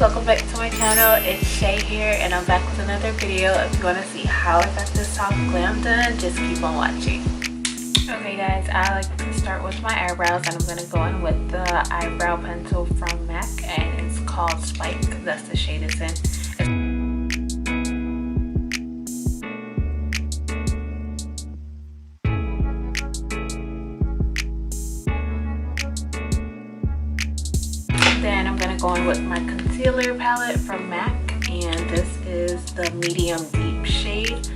welcome back to my channel. It's Shay here and I'm back with another video. If you want to see how I got this soft glam done, just keep on watching. Okay guys, I like to start with my eyebrows and I'm going to go in with the eyebrow pencil from MAC and it's called Spike. That's the shade it's in. Then I'm going to go in with my concealer palette from MAC and this is the medium deep shade.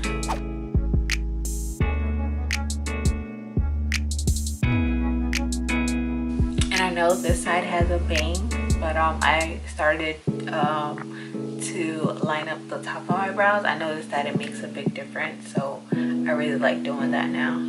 And I know this side has a bang, but I started to line up the top of my brows. I noticed that it makes a big difference, so I really like doing that now.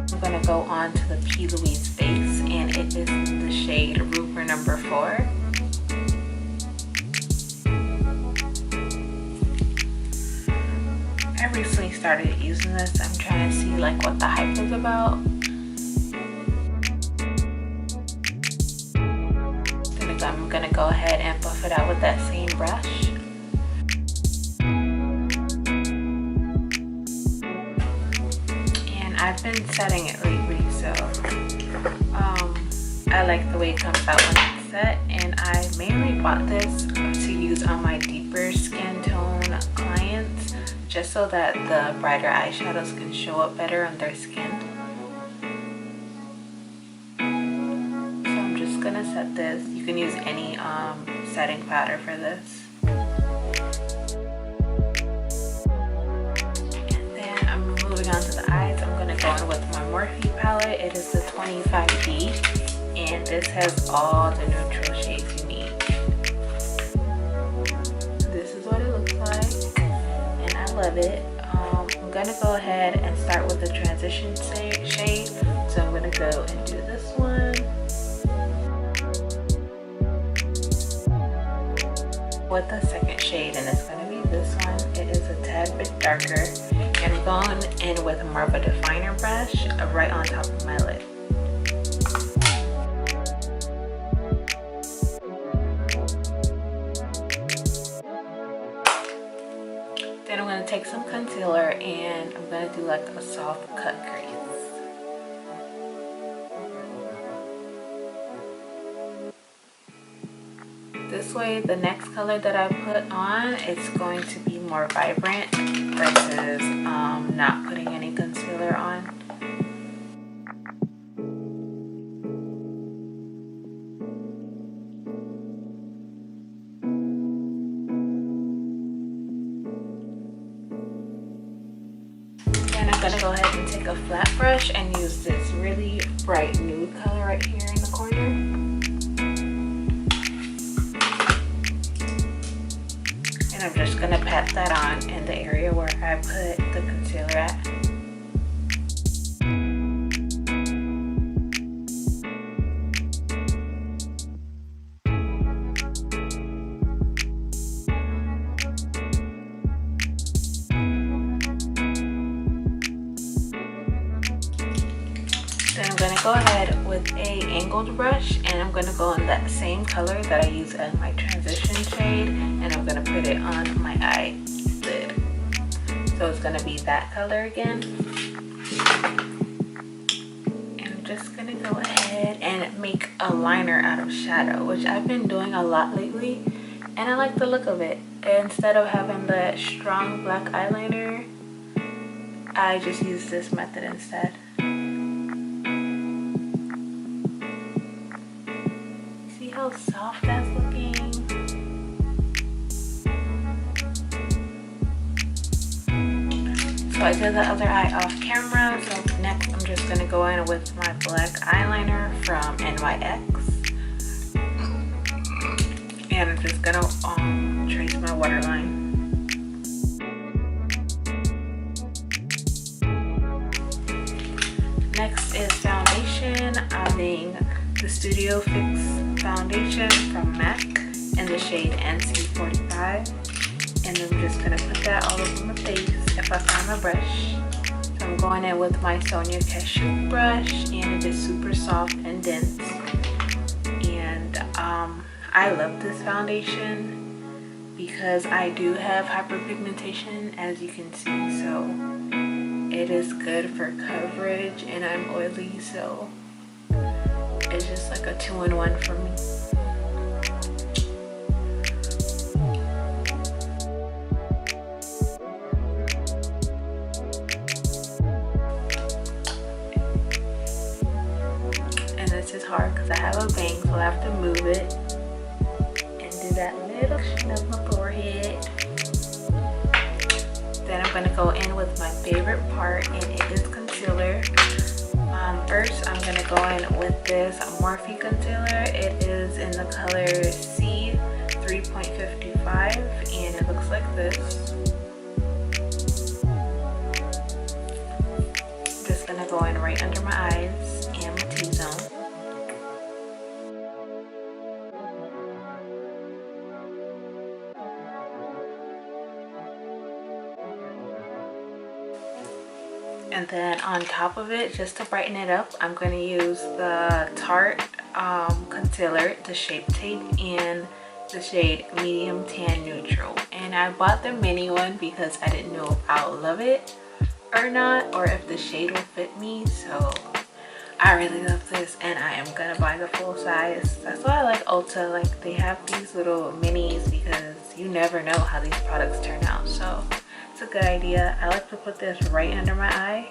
I'm going to go on to the Louise base and it is the shade Ruber number 4. I recently started using this. I'm trying to see like what the hype is about. Then I'm going to go ahead and buff it out with that same brush. I've been setting it lately, so I like the way it comes out when it's set, and I mainly bought this to use on my deeper skin tone clients just so that the brighter eyeshadows can show up better on their skin. So I'm just gonna set this. You can use any setting powder for this. Moving on to the eyes, I'm going to go in with my Morphe palette. It is the 25D and this has all the neutral shades you need. This is what it looks like and I love it. I'm going to go ahead and start with the transition shade. So I'm going to go and do this one. With the second shade, and it's going to be this one. It is a tad bit darker. And I'm going in with more of a definer brush right on top of my lid. Then I'm going to take some concealer and I'm going to do like a soft cut crease. This way, the next color that I put on is going to be more vibrant versus not putting any concealer on. Then I'm going to go ahead and take a flat brush and use this really bright nude color right here in the corner. I'm just going to pat that on in the area where I put the concealer at. Then I'm going to go ahead with a angled brush and I'm going to go in that same color that I use in my transition shade and I'm going to put it on my eyelid. So it's going to be that color again. And I'm just going to go ahead and make a liner out of shadow, which I've been doing a lot lately and I like the look of it. Instead of having the strong black eyeliner, I just use this method instead. How soft that's looking. So I did the other eye off camera. So next I'm just going to go in with my black eyeliner from NYX. And I'm just going to trace my waterline. Next is foundation. I'm being the Studio Fix foundation from MAC in the shade NC45. And I'm just gonna put that all over my face if I find my brush. So I'm going in with my Sonia Cashew brush, and it is super soft and dense. And I love this foundation because I do have hyperpigmentation, as you can see. So it is good for coverage, and I'm oily, so it's just like a 2-in-1 for me. It's hard because I have a bang, so I have to move it and do that little sheen of my forehead. Then I'm going to go in with my favorite part, and it is concealer. First I'm going to go in with this Morphe concealer. It is in the color C3.55, and it looks like this. Just going to go in right under my eyes and my T-zone. And then on top of it, just to brighten it up, I'm going to use the Tarte concealer, the Shape Tape, in the shade Medium Tan Neutral. And I bought the mini one because I didn't know if I'll love it or not, or if the shade will fit me. So I really love this, and I am going to buy the full size. That's why I like Ulta. Like, they have these little minis because you never know how these products turn out. So it's a good idea. I like to put this right under my eye